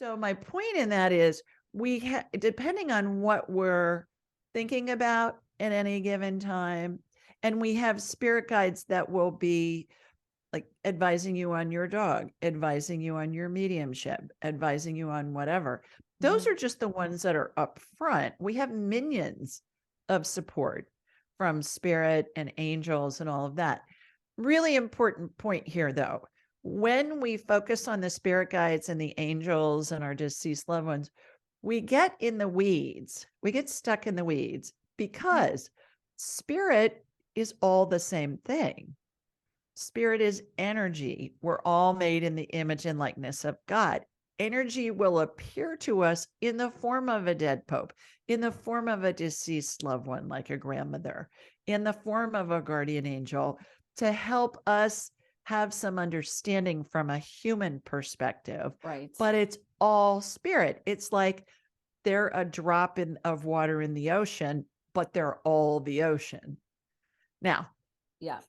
So my point in that is depending on what we're thinking about at any given time, and we have spirit guides that will be like advising you on your dog, advising you on your mediumship, advising you on whatever. Those are just the ones that are up front. We have minions of support from spirit and angels and all of that. Really important point here, though. When we focus on the spirit guides and the angels and our deceased loved ones, we get in the weeds. We get stuck in the weeds because spirit is all the same thing. Spirit is energy. We're all made in the image and likeness of God. Energy will appear to us in the form of a dead pope, in the form of a deceased loved one, like a grandmother, in the form of a guardian angel, to help us have some understanding from a human perspective. Right. But it's all spirit. It's like they're a drop of water in the ocean, but they're all the ocean. Now, yeah.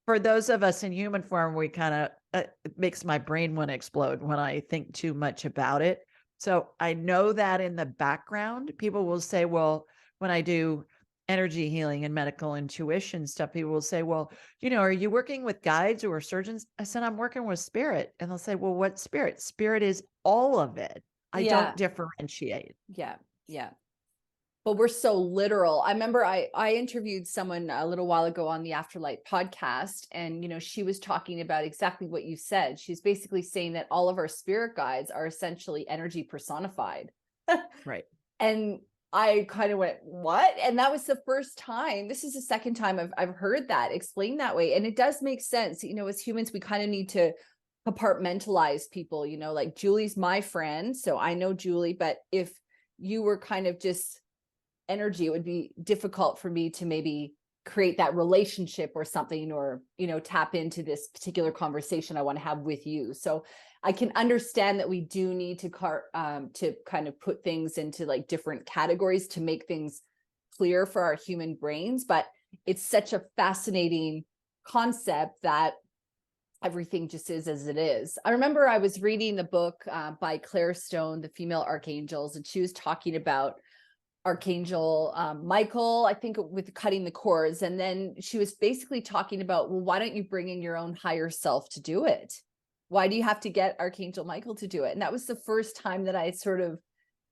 For those of us in human form, we kind of, it makes my brain want to explode when I think too much about it. So I know that in the background, people will say, well, when I do energy healing and medical intuition stuff, people will say, well, are you working with guides or surgeons? I said, I'm working with spirit. And they'll say, well, what spirit? Spirit is all of it. I don't differentiate. Yeah. Yeah. But we're so literal. I remember I interviewed someone a little while ago on the Afterlight podcast, and she was talking about exactly what you said. She's basically saying that all of our spirit guides are essentially energy personified. Right. And I kind of went, what? And that was the first time. This is the second time I've heard that explained that way. And it does make sense. As humans, we kind of need to compartmentalize people, like Julie's my friend, so I know Julie, but if you were kind of just energy, it would be difficult for me to maybe create that relationship or something, or tap into this particular conversation I want to have with you. So I can understand that we do need to kind of put things into like different categories to make things clear for our human brains, but it's such a fascinating concept that everything just is as it is. I remember I was reading the book by Claire Stone, The Female Archangels, and she was talking about Archangel Michael, I think, with cutting the cords. And then she was basically talking about, well, why don't you bring in your own higher self to do it? Why do you have to get Archangel Michael to do it? And that was the first time that I sort of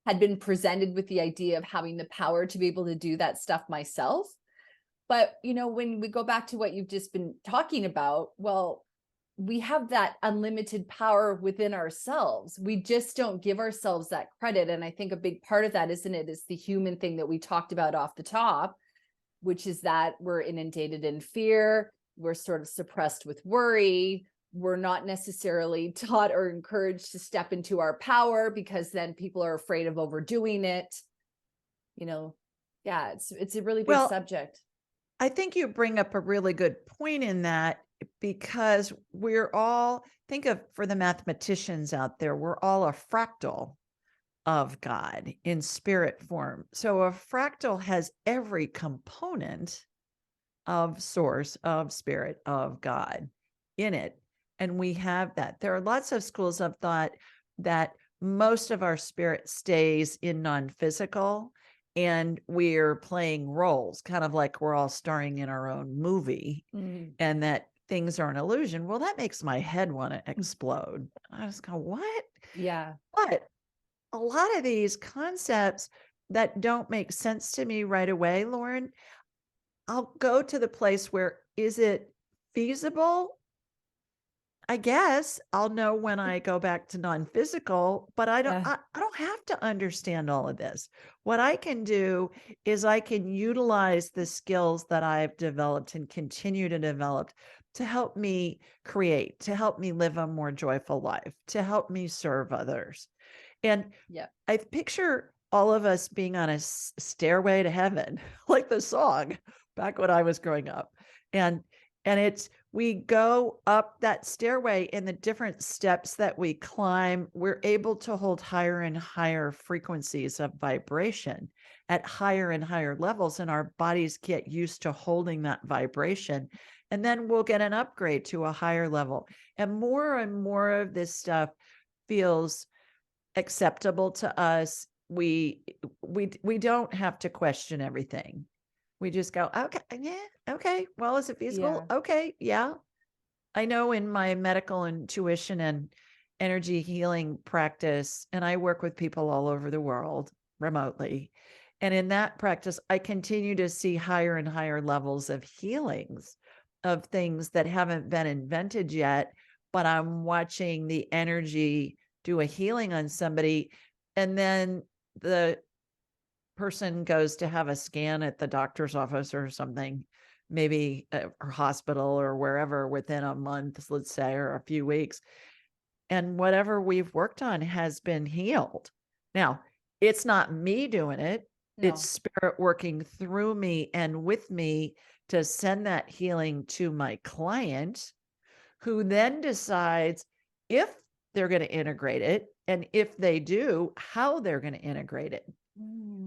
had been presented with the idea of having the power to be able to do that stuff myself. But, when we go back to what you've just been talking about, well, we have that unlimited power within ourselves. We just don't give ourselves that credit. And I think a big part of that, isn't it, is the human thing that we talked about off the top, which is that we're inundated in fear. We're sort of suppressed with worry. We're not necessarily taught or encouraged to step into our power, because then people are afraid of overdoing it. Yeah, it's a really big subject. I think you bring up a really good point in that, because we're all, for the mathematicians out there, we're all a fractal of God in spirit form. So a fractal has every component of source, of spirit, of God in it. And we have that. There are lots of schools of thought that most of our spirit stays in non-physical, and we're playing roles, kind of like we're all starring in our own movie, and that things are an illusion. Well, that makes my head want to explode. I just go, what? Yeah. But a lot of these concepts that don't make sense to me right away, Lauren, I'll go to the place where, is it feasible? I guess I'll know when I go back to non-physical, but I don't have to understand all of this. What I can do is I can utilize the skills that I've developed and continue to develop to help me create, to help me live a more joyful life, to help me serve others. And I picture all of us being on a stairway to heaven, like the song back when I was growing up. And we go up that stairway, in the different steps that we climb, we're able to hold higher and higher frequencies of vibration at higher and higher levels, and our bodies get used to holding that vibration. And then we'll get an upgrade to a higher level. And more of this stuff feels acceptable to us. We don't have to question everything. We just go, okay, yeah, okay. Well, is it feasible? Yeah. Okay, yeah. I know in my medical intuition and energy healing practice, and I work with people all over the world remotely. And in that practice, I continue to see higher and higher levels of healings of things that haven't been invented yet, but I'm watching the energy do a healing on somebody. And then the person goes to have a scan at the doctor's office or something, maybe or hospital or wherever within a month, let's say, or a few weeks. And whatever we've worked on has been healed. Now, it's not me doing it. It's No. spirit working through me and with me to send that healing to my client, who then decides if they're going to integrate it. And if they do, how they're going to integrate it.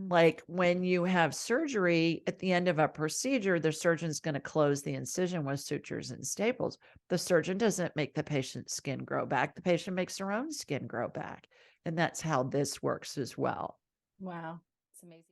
Like when you have surgery at the end of a procedure, the surgeon's going to close the incision with sutures and staples. The surgeon doesn't make the patient's skin grow back. The patient makes their own skin grow back. And that's how this works as well. Wow. It's amazing.